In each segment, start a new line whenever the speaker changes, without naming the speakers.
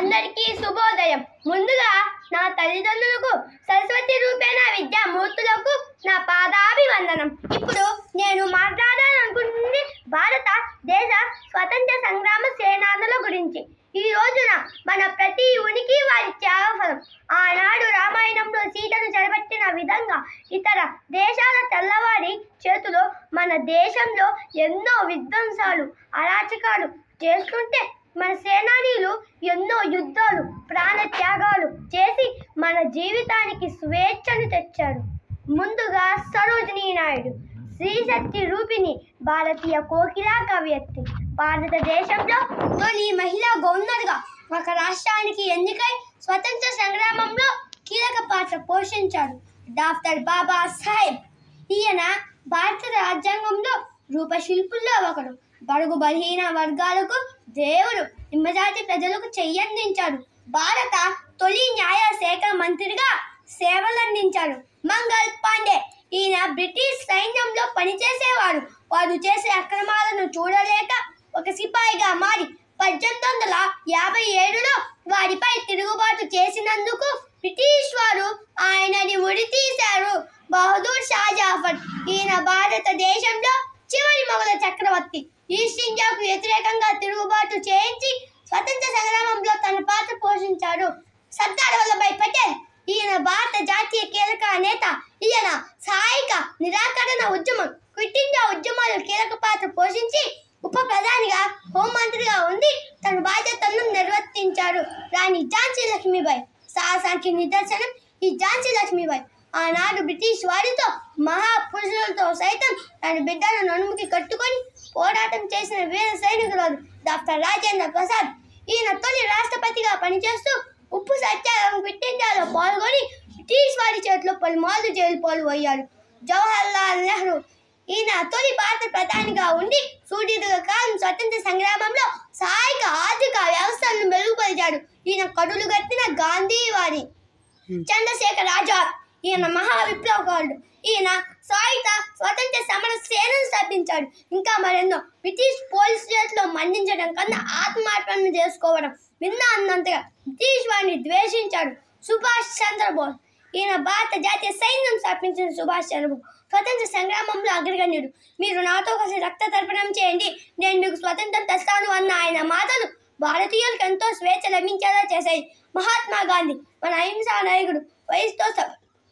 అందరికీ శుభోదయం. ముందుగా నా తల్లిదండ్రులకు, సరస్వతి రూపేణ విద్యామూర్తులకు నా పాదాభివందనం. ఇప్పుడు నేను మాట్లాడాలనుకుంటుంది భారతదేశ స్వతంత్ర సంగ్రామ సేనానుల గురించి. ఈ రోజున మన ప్రతి ఉనికి వారి త్యాగఫలం. ఆనాడు రామాయణంలో సీతను చెరబట్టిన విధంగా ఇతర దేశాల తెల్లవారి చేతిలో మన దేశంలో ఎన్నో విధ్వంసాలు, అరాచకాలు చేస్తుంటే మన సేనానీలు ఎన్నో యుద్ధాలు, ప్రాణ త్యాగాలు చేసి మన జీవితానికి స్వేచ్ఛను తెచ్చారు. ముందుగా సరోజినీ నాయుడు, శ్రీశక్తి రూపిణి, భారతీయ కోకిలా కవయత్రి, భారతదేశంలో తొలి మహిళా గవర్నర్గా ఒక రాష్ట్రానికి ఎన్నికై స్వతంత్ర సంగ్రామంలో కీలక పాత్ర పోషించారు. డాక్టర్ బాబా సాహెబ్. ఈయన భారత రాజ్యాంగంలో రూపశిల్పుల్లో ఒకరు. బడుగు బలహీన వర్గాలకు దేవుడు, నిమ్మజాతి ప్రజలకు చెయ్యందించారు. భారత తొలి న్యాయ శాఖ మంత్రిగా సేవలందించారు. మంగల్ పాండే. ఈయన బ్రిటిష్ సైన్యంలో పనిచేసేవారు. వారు చేసే అక్రమాలను చూడలేక ఒక సిపాయిగా మారి 1857లో వారిపై తిరుగుబాటు చేసినందుకు బ్రిటిష్ వారు ఆయనని ఉరితీశారు. బహదూర్ షా జాఫర్. ఈయన భారతదేశంలో చివరి మొఘల చక్రవర్తి. ఈస్ట్ ఇండియాకు వ్యతిరేకంగా తిరుగుబాటు చేయించి స్వతంత్ర సంగ్రామంలో తన పాత్ర పోషించారు. సర్దార్ వల్లభాయ్ పటేల్. ఈయన భారత జాతీయ కీలక నేత. ఈయన సాయుధ నిరాకరణ ఉద్యమం, క్విట్ ఇండియా ఉద్యమాలు కీలక పాత్ర పోషించి ఉప ప్రధానిగా, హోంమంత్రిగా ఉండి తన బాధ్యతలను నిర్వర్తించారు. రాణి ఝాన్సీ లక్ష్మీబాయి. సాహసానికి నిదర్శనం ఈ ఝాన్సీ లక్ష్మీబాయి. ఆనాడు బ్రిటిష్ వారితో, మహాపురుషులతో సైతం తన బిడ్డను నడుముకి కట్టుకొని పోరాటం చేసిన వీర సైనికురాలు డాక్టర్ రాజేంద్ర ప్రసాద్. ఈయన తొలి రాష్ట్రపతిగా పనిచేస్తూ ఉప్పు సత్యాగ్రహం, క్విట్ ఇండియాలో పాల్గొని బ్రిటిష్ వారి చేతిలో పలుమార్లు జైలు పాలు అయ్యారు. జవహర్ లాల్ నెహ్రూ. ఈయన తొలి భారత ప్రధానిగా ఉండి సుదీర్ఘకాలం స్వతంత్ర సంగ్రామంలో సాయుధ ఆర్థిక వ్యవస్థలను మెరుగుపరిచాడు. ఈయన కడులు కట్టిన గాంధీవాది. చంద్రశేఖర్ ఆజాద్. ఈయన మహా విప్లవకారుడు. ఈయన సాయుధ స్వతంత్ర సమర సేనను స్థాపించాడు. ఇంకా మరెన్నో. బ్రిటిష్ పోలీసు చేతిలో మండించడం కన్నా ఆత్మార్పణ చేసుకోవడం విన్నా అన్నంతగా బ్రిటిష్ వారిని ద్వేషించాడు. సుభాష్ చంద్రబోస్. ఈయన భారత జాతీయ సైన్యం స్థాపించిన సుభాష్ చంద్రబోస్ స్వతంత్ర సంగ్రామంలో అగ్రగణ్యుడు. మీరు నాతో కలిసి రక్త తర్పణం చేయండి, నేను మీకు స్వతంత్రం తెస్తాను అన్న ఆయన మాటలు భారతీయులకు ఎంతో స్వేచ్ఛ లభించేలా చేశాయి. మహాత్మా గాంధీ. మన అహింసా నాయకుడు. వయసుతో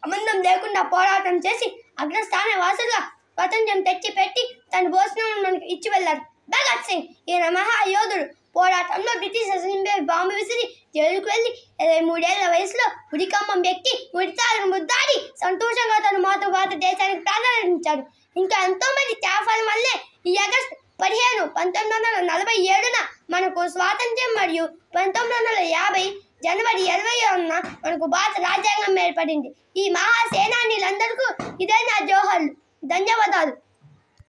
సంబంధం లేకుండా పోరాటం చేసి అగ్రస్థాన వాసులుగా స్వతంత్రం తెచ్చిపెట్టి తన భోజనం మనకు ఇచ్చి వెళ్ళారు. భగత్ సింగ్. ఈయన మహాయోధుడు. పోరాటంలో బ్రిటిష్ అసెంబ్లీ బాంబు విసిరి జైలుకు వెళ్ళి 23 ఏళ్ల వయసులో ఉరికంబం ఎక్కి ఉరితాలను ముద్దాడి సంతోషంగా తన మాతృభారత దేశానికి ప్రారంభించాడు. ఇంకా ఎంతో మంది త్యాగాల వల్లే ఈ ఆగస్టు 15, 1947న మనకు స్వాతంత్ర్యం మరియు 1950 జనవరి 20న మనకు భారత రాజ్యాంగం ఏర్పడింది. ఈ మహాసేనానీలందరికీ ఇదే నా జోహార్లు. ధన్యవాదాలు.